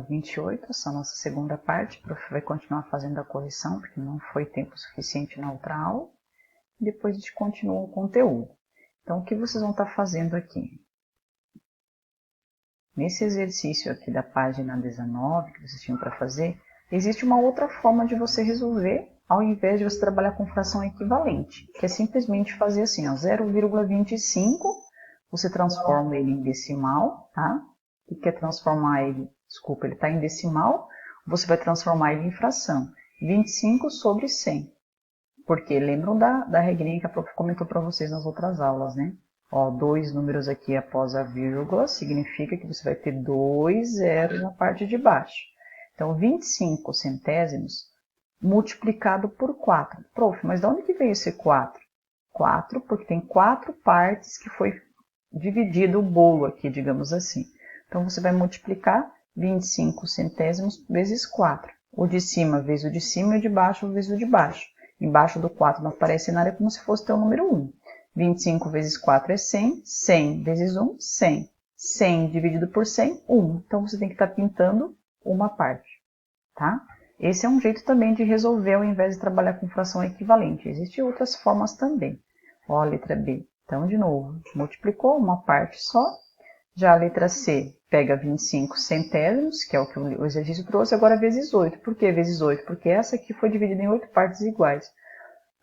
28, essa nossa segunda parte. O prof vai continuar fazendo a correção, porque não foi tempo suficiente na outra aula. Depois a gente continua o conteúdo. Então, o que vocês vão estar fazendo aqui? Nesse exercício aqui da página 19, que vocês tinham para fazer, existe uma outra forma de você resolver, ao invés de você trabalhar com fração equivalente, que é simplesmente fazer assim, ó, 0,25, você transforma ele em decimal, tá? O que é transformar ele? Desculpa, ele está em decimal, você vai transformar ele em fração. 25 sobre 100. Porque lembram da regrinha que a prof comentou para vocês nas outras aulas, né? Ó, 2 números aqui após a vírgula, significa que você vai ter 2 zeros na parte de baixo. Então, 25 centésimos multiplicado por 4. Prof, mas de onde que veio esse 4? 4, porque tem 4 partes que foi dividido o bolo aqui, digamos assim. Então, você vai multiplicar 25 centésimos vezes 4. O de cima vezes o de cima e o de baixo vezes o de baixo. Embaixo do 4 não aparece nada, é como se fosse ter o número 1. 25 vezes 4 é 100. 100 vezes 1, 100. 100 dividido por 100, 1. Então, você tem que estar pintando uma parte, tá? Esse é um jeito também de resolver ao invés de trabalhar com fração equivalente. Existem outras formas também. Ó, a letra B. Então, de novo, multiplicou uma parte só. Já a letra C pega 25 centésimos, que é o que o exercício trouxe, agora vezes 8. Por que vezes 8? Porque essa aqui foi dividida em 8 partes iguais.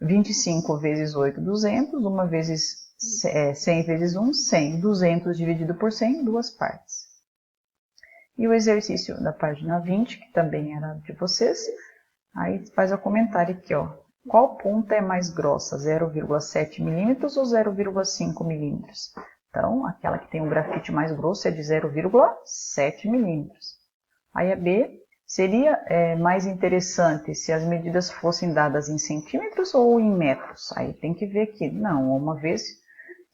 25 vezes 8, 200. Uma vezes 100 vezes 1, 100. 200 dividido por 100, duas partes. E o exercício da página 20, que também era de vocês, aí faz o comentário aqui, ó. Qual ponta é mais grossa, 0,7 milímetros ou 0,5 milímetros? Então, aquela que tem um grafite mais grosso é de 0,7 milímetros. Aí a B, seria mais interessante se as medidas fossem dadas em centímetros ou em metros? Aí tem que ver aqui. Não, uma vez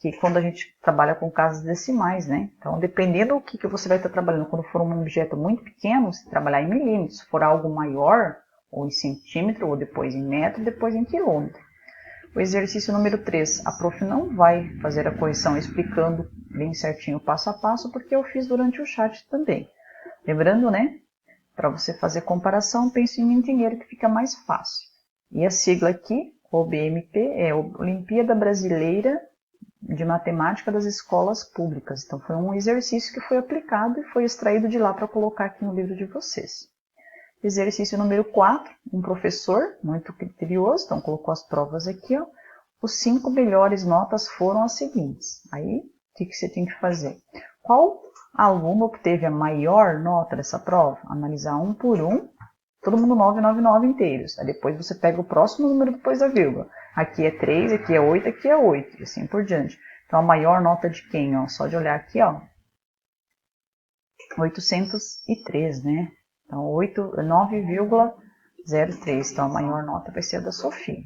que quando a gente trabalha com casas decimais, né? Então, dependendo do que você vai estar trabalhando, quando for um objeto muito pequeno, você trabalhar em milímetros. Se for algo maior, ou em centímetro, ou depois em metro, depois em quilômetro. O exercício número 3, a prof não vai fazer a correção explicando bem certinho passo a passo, porque eu fiz durante o chat também. Lembrando, né? Para você fazer comparação, pense em dinheiro que fica mais fácil. E a sigla aqui, OBMP, é Olimpíada Brasileira de Matemática das Escolas Públicas. Então, foi um exercício que foi aplicado e foi extraído de lá para colocar aqui no livro de vocês. Exercício número 4, um professor muito criterioso, então colocou as provas aqui, ó. Os 5 melhores notas foram as seguintes. Aí, o que você tem que fazer? Qual aluno obteve a maior nota dessa prova? Analisar um por um, todo mundo 999 inteiros. Aí depois você pega o próximo número depois da vírgula. Aqui é 3, aqui é 8, aqui é 8, e assim por diante. Então, a maior nota de quem? Ó? Só de olhar aqui, ó, 803, né? Então, 9,03. Então, a maior nota vai ser a da Sofia.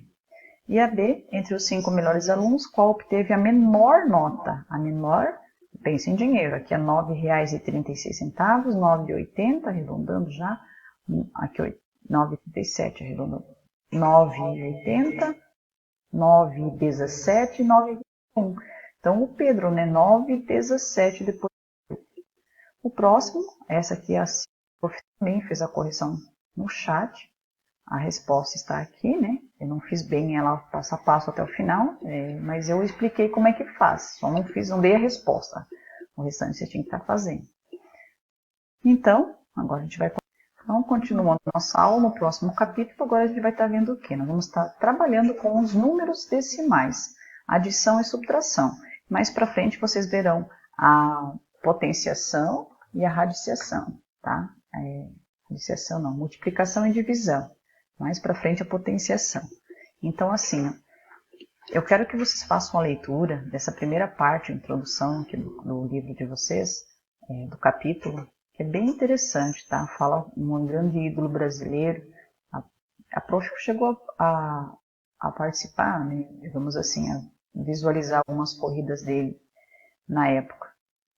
E a B, entre os 5 melhores alunos, qual obteve a menor nota? A menor, pense em dinheiro. Aqui é R$ 9,36, 9,80, arredondando já. Aqui, 9,37, arredondando. 9,80, 9,17, 9,21. Então, o Pedro, né? 9,17 depois. O próximo, essa aqui é a C. Eu também fiz a correção no chat. A resposta está aqui, né? Eu não fiz bem ela passo a passo até o final, mas eu expliquei como é que faz. Só não dei a resposta. O restante você tinha que estar fazendo. Então, agora a gente vai continuando nossa aula no próximo capítulo. Agora a gente vai estar vendo o quê? Nós vamos estar trabalhando com os números decimais, adição e subtração. Mais para frente vocês verão a potenciação e a radiciação, tá? Radiciação não, multiplicação e divisão. Mais para frente a potenciação. Então, assim, eu quero que vocês façam a leitura dessa primeira parte, a introdução aqui do livro de vocês, do capítulo, que é bem interessante, tá? Fala um grande ídolo brasileiro. A prof chegou a participar, né? Digamos assim, a visualizar algumas corridas dele na época.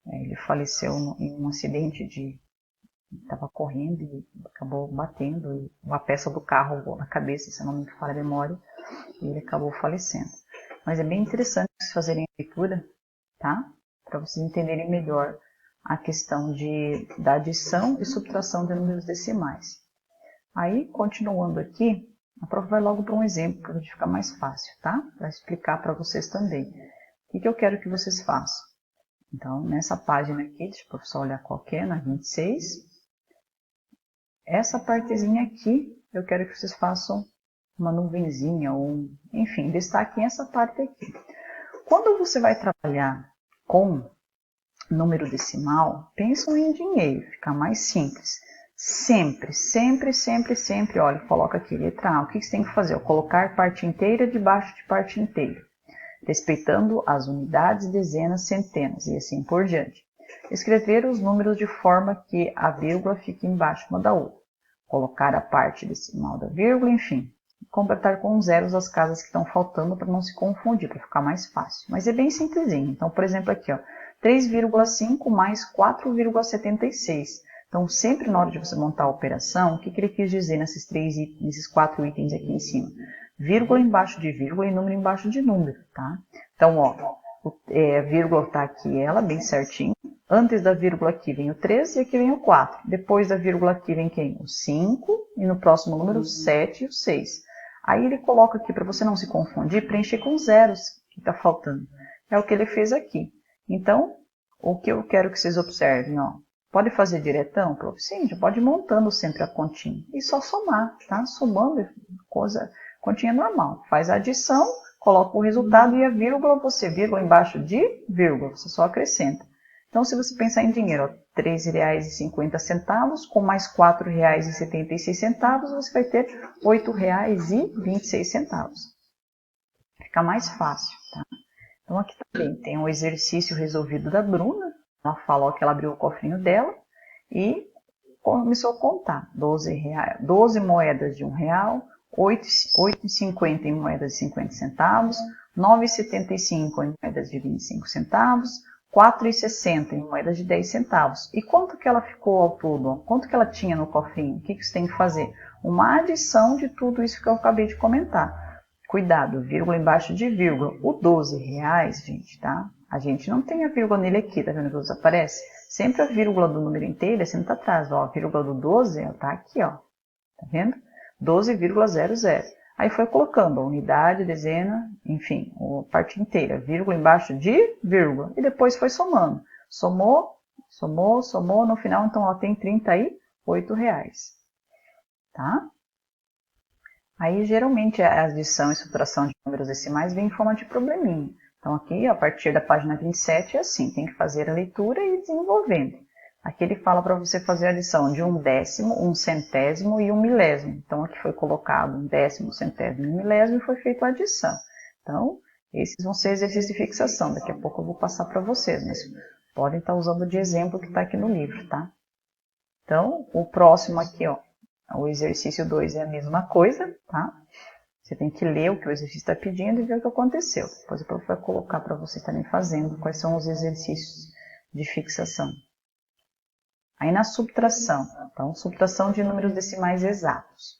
Ele faleceu em um acidente estava correndo e acabou batendo uma peça do carro na cabeça, se não me falha a memória, e ele acabou falecendo. Mas é bem interessante vocês fazerem a leitura, tá? Para vocês entenderem melhor a questão da adição e subtração de números decimais. Aí, continuando aqui, a prof vai logo para um exemplo, para ficar mais fácil, tá? Para explicar para vocês também. O que eu quero que vocês façam? Então, nessa página aqui, deixa o professor olhar qual que é, na 26. Essa partezinha aqui, eu quero que vocês façam uma nuvenzinha, ou enfim, destaquem essa parte aqui. Quando você vai trabalhar com número decimal, pensam em dinheiro, fica mais simples. Sempre, sempre, sempre, sempre, olha, coloca aqui, letra A, o que você tem que fazer? Colocar parte inteira debaixo de parte inteira, respeitando as unidades, dezenas, centenas e assim por diante. Escrever os números de forma que a vírgula fique embaixo uma da outra. Colocar a parte decimal da vírgula, enfim. Completar com zeros as casas que estão faltando para não se confundir, para ficar mais fácil. Mas é bem simplesinho. Então, por exemplo, aqui, ó, 3,5 mais 4,76. Então, sempre na hora de você montar a operação, o que ele quis dizer nesses 4 itens aqui em cima? Vírgula embaixo de vírgula e número embaixo de número, tá? Então, ó, a vírgula está aqui, ela, bem certinho. Antes da vírgula aqui vem o 3 e aqui vem o 4. Depois da vírgula aqui vem quem? O 5 e no próximo número o 7 e o 6. Aí ele coloca aqui, para você não se confundir, preencher com zeros que está faltando. É o que ele fez aqui. Então, o que eu quero que vocês observem, ó. Pode fazer diretão, prof? Sim, já pode ir montando sempre a continha. E só somar, tá? Somando, continha normal. Faz a adição, coloca o resultado e a vírgula, vírgula embaixo de vírgula, você só acrescenta. Então, se você pensar em dinheiro, R$ 3,50 com mais R$ 4,76, você vai ter R$ 8,26. Fica mais fácil, tá? Então, aqui também tem um exercício resolvido da Bruna. Ela falou que ela abriu o cofrinho dela e começou a contar. 12 moedas de R$1, 8,50 em moedas de 50 centavos, 9,75 em moedas de 25 centavos, 4,60 em moedas de 10 centavos. E quanto que ela ficou ao todo? Quanto que ela tinha no cofrinho? O que você tem que fazer? Uma adição de tudo isso que eu acabei de comentar. Cuidado, vírgula embaixo de vírgula. O R$12, gente, tá? A gente não tem a vírgula nele aqui, tá vendo que desaparece? Sempre a vírgula do número inteiro sempre tá atrás, ó. A vírgula do 12, ela tá aqui, ó. Tá vendo? 12,00. Aí foi colocando a unidade, dezena, enfim, a parte inteira, vírgula embaixo de vírgula. E depois foi somando. Somou, somou, somou. No final, então, ela tem R$38. Tá? Aí, geralmente, a adição e subtração de números decimais vem em forma de probleminha. Então, aqui, a partir da página 27, é assim, tem que fazer a leitura e ir desenvolvendo. Aqui ele fala para você fazer a adição de 1/10, 1/100 e 1/1000. Então, aqui foi colocado 1/10, 1/100 e 1/1000 e foi feita a adição. Então, esses vão ser exercícios de fixação. Daqui a pouco eu vou passar para vocês, mas podem estar usando de exemplo que está aqui no livro, tá? Então, o próximo aqui, ó, o exercício 2 é a mesma coisa, tá? Você tem que ler o que o exercício está pedindo e ver o que aconteceu. Depois o prof vai colocar para vocês estarem fazendo quais são os exercícios de fixação. Aí na subtração, então, subtração de números decimais exatos.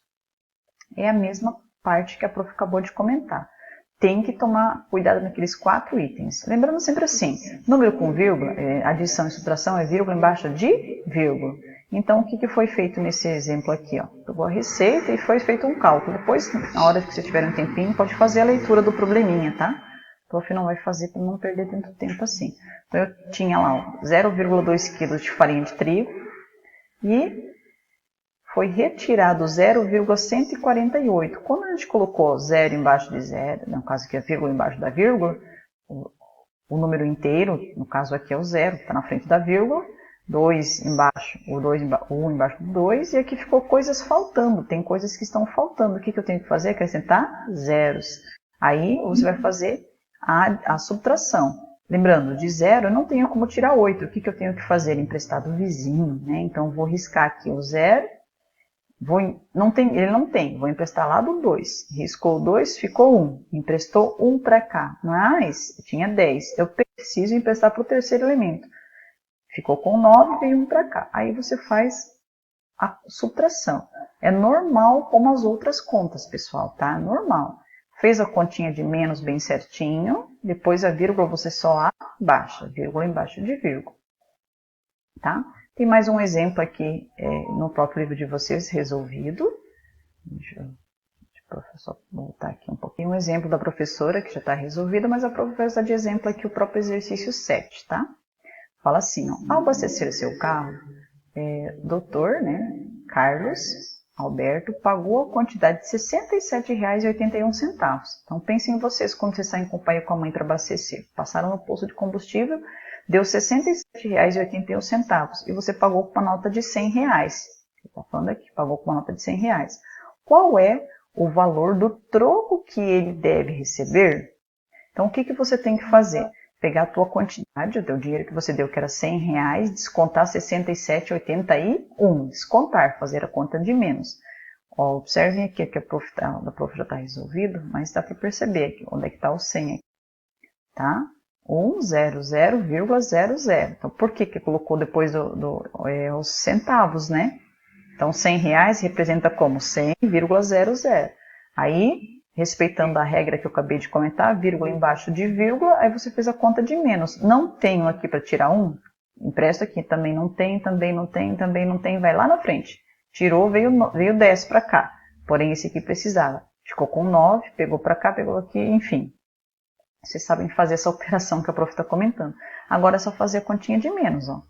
É a mesma parte que a prof acabou de comentar. Tem que tomar cuidado naqueles 4 itens. Lembrando sempre assim, número com vírgula, adição e subtração é vírgula embaixo de vírgula. Então, o que foi feito nesse exemplo aqui? Ó? Pegou a receita e foi feito um cálculo. Depois, na hora que você tiver um tempinho, pode fazer a leitura do probleminha, tá? O prof não vai fazer para não perder tanto tempo assim. Então, eu tinha lá 0,2 kg de farinha de trigo e foi retirado 0,148. Quando a gente colocou 0 embaixo de 0, no caso aqui a vírgula embaixo da vírgula, o número inteiro, no caso aqui é o 0, que está na frente da vírgula, 2 embaixo, o 1 embaixo do 2, e aqui ficou coisas faltando, tem coisas que estão faltando. O que eu tenho que fazer? Acrescentar zeros. Aí você vai fazer a subtração. Lembrando, de 0 eu não tenho como tirar 8. O que eu tenho que fazer? Emprestar do vizinho, né? Então, vou riscar aqui o 0. Ele não tem, vou emprestar lá do 2. Riscou o 2, ficou 1. Emprestou 1 para cá. Mas tinha 10. Eu preciso emprestar para o terceiro elemento. Ficou com 9, veio 1 para cá. Aí você faz a subtração. É normal como as outras contas, pessoal, tá? Normal. Fez a continha de menos bem certinho, depois a vírgula você só abaixa, vírgula embaixo de vírgula. tá? Tem mais um exemplo aqui no próprio livro de vocês, resolvido. Deixa eu só voltar aqui um pouquinho. Um exemplo da professora, que já está resolvido, mas a professora dá de exemplo aqui o próprio exercício 7, tá? Fala assim, ó, ao abastecer seu carro, doutor, né, Carlos Alberto pagou a quantidade de R$ 67,81. Então pensem em vocês quando vocês saem com o pai e com a mãe para abastecer. Passaram no posto de combustível, deu R$ 67,81 e você pagou com uma nota de R$ 100. Está falando aqui, pagou com uma nota de R$ 100. Qual é o valor do troco que ele deve receber? Então o que você tem que fazer? Pegar a tua quantidade, o teu dinheiro que você deu, que era R$ 100, descontar R$ 67,81. Descontar, fazer a conta de menos. Ó, observem aqui que a prof já está resolvido, mas dá para perceber aqui onde é que está o 100 aqui. Tá? 100,00. Então, por que colocou depois os centavos, né? Então, R$100 representa como? 100,00. Aí, respeitando a regra que eu acabei de comentar, vírgula embaixo de vírgula, aí você fez a conta de menos. Não tenho aqui para tirar 1? Empresta aqui. Também não tem, também não tem, também não tem. Vai lá na frente. Tirou, veio 10 para cá. Porém, esse aqui precisava. Ficou com 9, pegou para cá, pegou aqui, enfim. Vocês sabem fazer essa operação que a prof está comentando. Agora é só fazer a continha de menos, ó.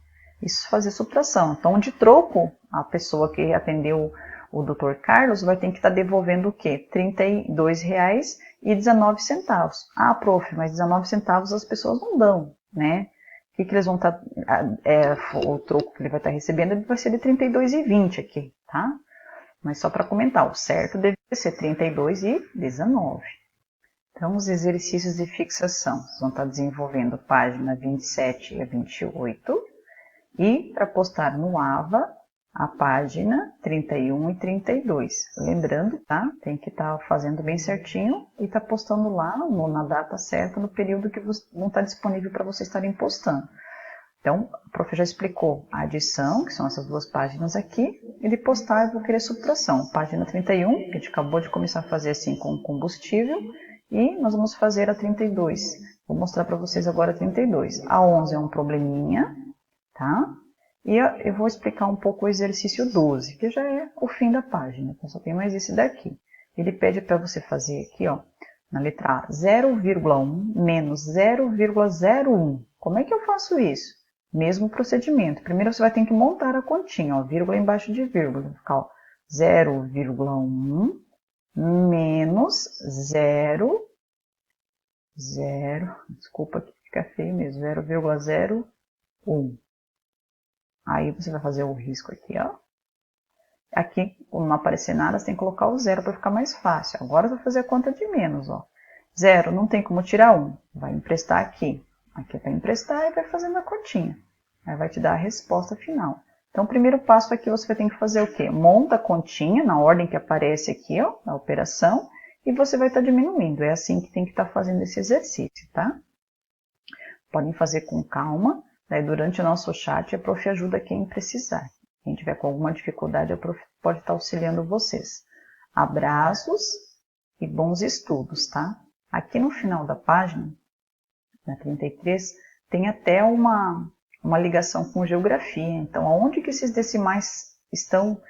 Isso fazer subtração. Então, de troco, a pessoa que atendeu o Dr. Carlos vai ter que estar devolvendo o quê? R$ 32,19. Ah, prof, mas 19 centavos as pessoas não dão, né? O que eles vão estar... o troco que ele vai estar recebendo vai ser de R$ 32,20 aqui, tá? Mas só para comentar, o certo deve ser R$ 32,19. Então, os exercícios de fixação vão estar desenvolvendo página 27 a 28. E para postar no AVA, a página 31 e 32. Lembrando, tá? Tem que estar fazendo bem certinho e tá postando lá na data certa, no período que não está disponível para vocês estarem postando. Então, o prof já explicou a adição, que são essas duas páginas aqui, e de postar eu vou querer subtração. Página 31, que a gente acabou de começar a fazer assim com combustível, e nós vamos fazer a 32. Vou mostrar para vocês agora a 32. A 11 é um probleminha, tá? E eu vou explicar um pouco o exercício 12, que já é o fim da página, então só tem mais esse daqui. Ele pede para você fazer aqui, ó, na letra A, 0,1 menos 0,01. Como é que eu faço isso? Mesmo procedimento. Primeiro você vai ter que montar a continha, ó, vírgula embaixo de vírgula. Vai ficar, ó, 0,1 menos 0, desculpa que fica feio mesmo, 0,01. Aí você vai fazer o risco aqui, ó. Aqui, como não aparecer nada, você tem que colocar o 0 para ficar mais fácil. Agora você vai fazer a conta de menos, ó. 0, não tem como tirar 1. Vai emprestar aqui. Aqui é para emprestar e vai fazendo a continha. Aí vai te dar a resposta final. Então, o primeiro passo aqui você vai ter que fazer o quê? Monta a continha na ordem que aparece aqui, ó, na operação, e você vai estar diminuindo. É assim que tem que estar fazendo esse exercício, tá? Podem fazer com calma. Daí, durante o nosso chat, a prof ajuda quem precisar. Quem tiver com alguma dificuldade, a prof pode estar auxiliando vocês. Abraços e bons estudos, tá? Aqui no final da página, na 33, tem até uma ligação com geografia. Então, aonde que esses decimais estão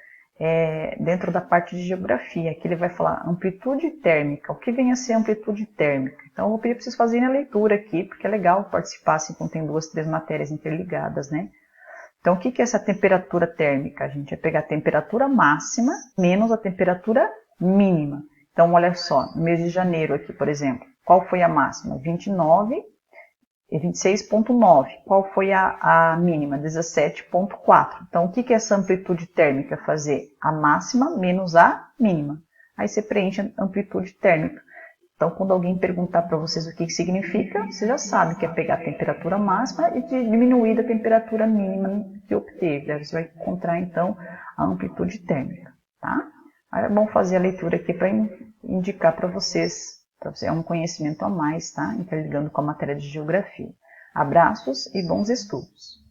dentro da parte de geografia? Aqui ele vai falar amplitude térmica. O que vem a ser amplitude térmica? Então, eu vou pedir para vocês fazerem a leitura aqui, porque é legal participar assim, quando tem 2, 3 matérias interligadas, né? Então, o que é essa temperatura térmica? A gente vai pegar a temperatura máxima menos a temperatura mínima. Então, olha só, no mês de janeiro aqui, por exemplo, qual foi a máxima? 29 e 26,9. Qual foi a mínima? 17,4. Então, o que é essa amplitude térmica? Fazer a máxima menos a mínima. Aí você preenche a amplitude térmica. Então, quando alguém perguntar para vocês o que significa, você já sabe que é pegar a temperatura máxima e diminuir da temperatura mínima que obteve. Aí você vai encontrar, então, a amplitude térmica, tá? Aí é bom fazer a leitura aqui para indicar para vocês. É um conhecimento a mais, tá? Interligando com a matéria de geografia. Abraços e bons estudos!